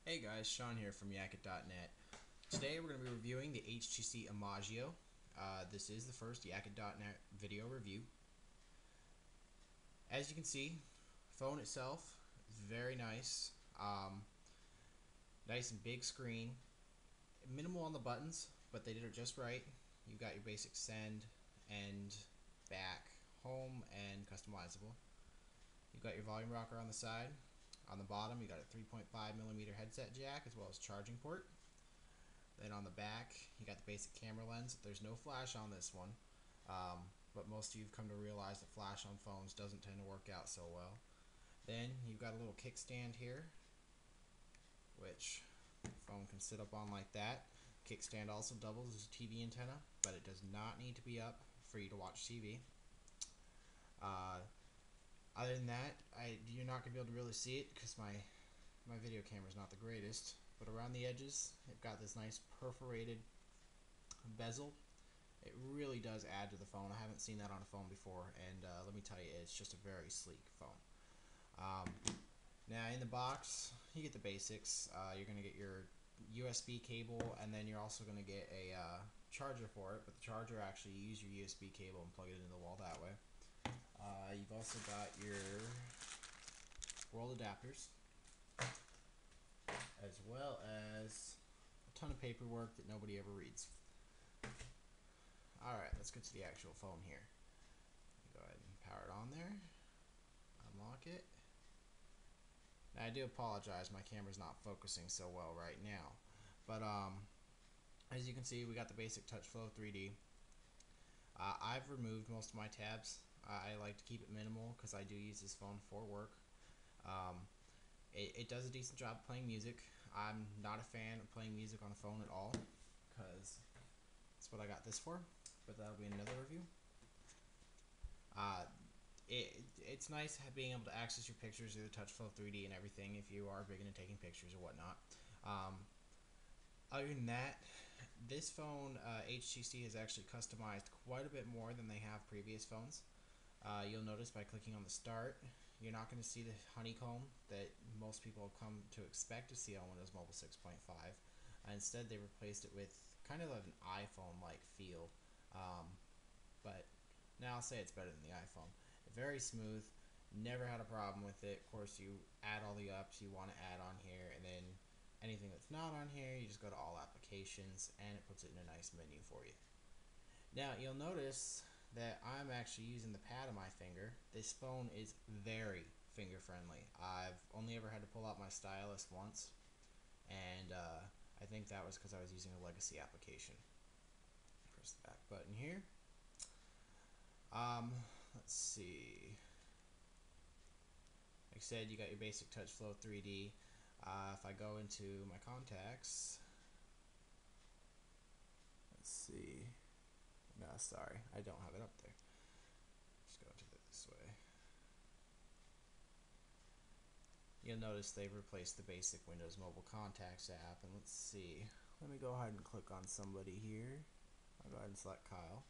Hey guys, Sean here from Yakit.net. Today we're going to be reviewing the HTC Imagio. This is the first Yakit.net video review. As you can see, phone itself is very nice. Nice and big screen. Minimal on the buttons, but they did it just right. You've got your basic send and back, home, and customizable. You've got your volume rocker on the side. On the bottom, you got a 3.5mm headset jack as well as charging port. Then on the back, you got the basic camera lens. There's no flash on this one, but most of you have come to realize that flash on phones doesn't tend to work out so well. Then you've got a little kickstand here, which the phone can sit up on like that. Kickstand also doubles as a TV antenna, but it does not need to be up for you to watch TV. Other than that, you're not going to be able to really see it because my video camera is not the greatest. But around the edges, it's got this nice perforated bezel. It really does add to the phone. I haven't seen that on a phone before, and let me tell you, it's just a very sleek phone. Now in the box, you get the basics. You're going to get your USB cable, and then you're also going to get a charger for it, but the charger, actually, you use your USB cable and plug it into the wall that way. You've also got your world adapters, as well as a ton of paperwork that nobody ever reads. Alright, let's get to the actual phone here. Go ahead and power it on there. Unlock it. Now I do apologize, my camera's not focusing so well right now. But as you can see, we got the basic TouchFlow 3D. I've removed most of my tabs. I like to keep it minimal because I do use this phone for work. It does a decent job playing music. I'm not a fan of playing music on a phone at all because that's what I got this for, but that'll be another review. It's nice being able to access your pictures through the TouchFlow 3D and everything if you are big into taking pictures or whatnot. Other than that, this phone, HTC has actually customized quite a bit more than they have previous phones. You'll notice by clicking on the start, you're not going to see the honeycomb that most people have come to expect to see on Windows Mobile 6.5. Instead, they replaced it with kind of an iPhone-like feel. But now I'll say it's better than the iPhone. Very smooth, never had a problem with it. Of course, you add all the apps you want to add on here, and then anything that's not on here, you just go to all applications, and it puts it in a nice menu for you. Now, you'll notice that I'm actually using the pad of my finger. This phone is very finger friendly. I've only ever had to pull out my stylus once, and I think that was because I was using a legacy application. Press the back button here. Let's see. Like I said, you got your basic TouchFlow 3D. If I go into my contacts, let's see. No, sorry, I don't have it up there. Just go to this way. You'll notice they've replaced the basic Windows Mobile Contacts app, and let's see. Let me go ahead and click on somebody here. I'll go ahead and select Kyle.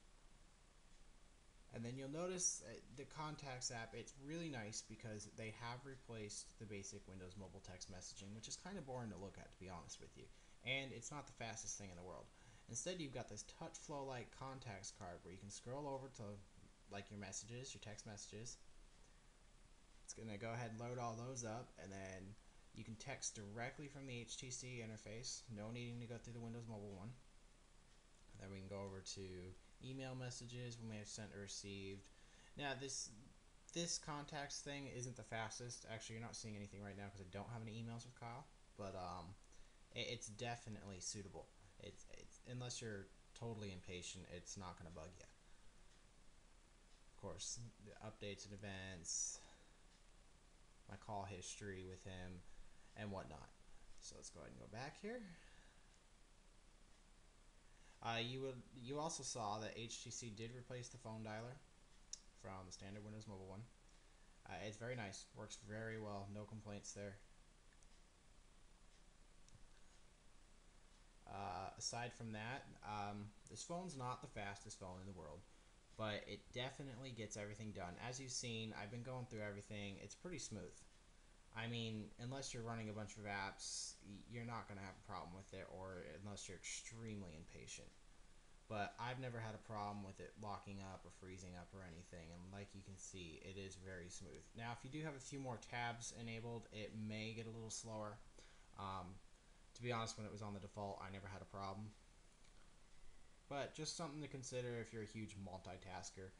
And then you'll notice the Contacts app, it's really nice because they have replaced the basic Windows Mobile text messaging, which is kind of boring to look at, to be honest with you. And it's not the fastest thing in the world. Instead, you've got this TouchFlow-like contacts card where you can scroll over to like your messages, your text messages. It's going to go ahead and load all those up, and then you can text directly from the HTC interface, no needing to go through the Windows Mobile one. And then we can go over to email messages we may have sent or received. Now this contacts thing isn't the fastest. Actually, you're not seeing anything right now because I don't have any emails with Kyle, but it's definitely suitable. It's unless you're totally impatient, it's not going to bug you. Of course, the updates and events, my call history with him, and whatnot. So let's go ahead and go back here. You also saw that HTC did replace the phone dialer from the standard Windows Mobile one. It's very nice, works very well, no complaints there. Aside from that, this phone's not the fastest phone in the world, but it definitely gets everything done. As you've seen, I've been going through everything. It's pretty smooth. I mean, unless you're running a bunch of apps, you're not going to have a problem with it, or unless you're extremely impatient. But I've never had a problem with it locking up or freezing up or anything, and like you can see, it is very smooth. Now, if you do have a few more tabs enabled, it may get a little slower. Um, to be honest, when it was on the default, I never had a problem. But just something to consider if you're a huge multitasker.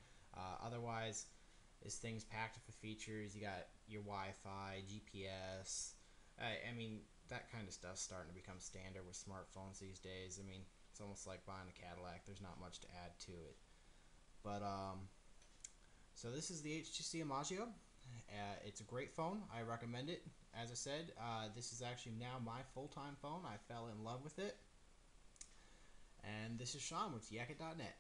Otherwise, this thing's packed with features. You got your Wi-Fi, GPS. I mean, that kind of stuff's starting to become standard with smartphones these days. I mean, it's almost like buying a Cadillac. There's not much to add to it. But so this is the HTC Imagio. It's a great phone. I recommend it. As I said, this is actually now my full-time phone. I fell in love with it. And this is Sean with Yakit.net.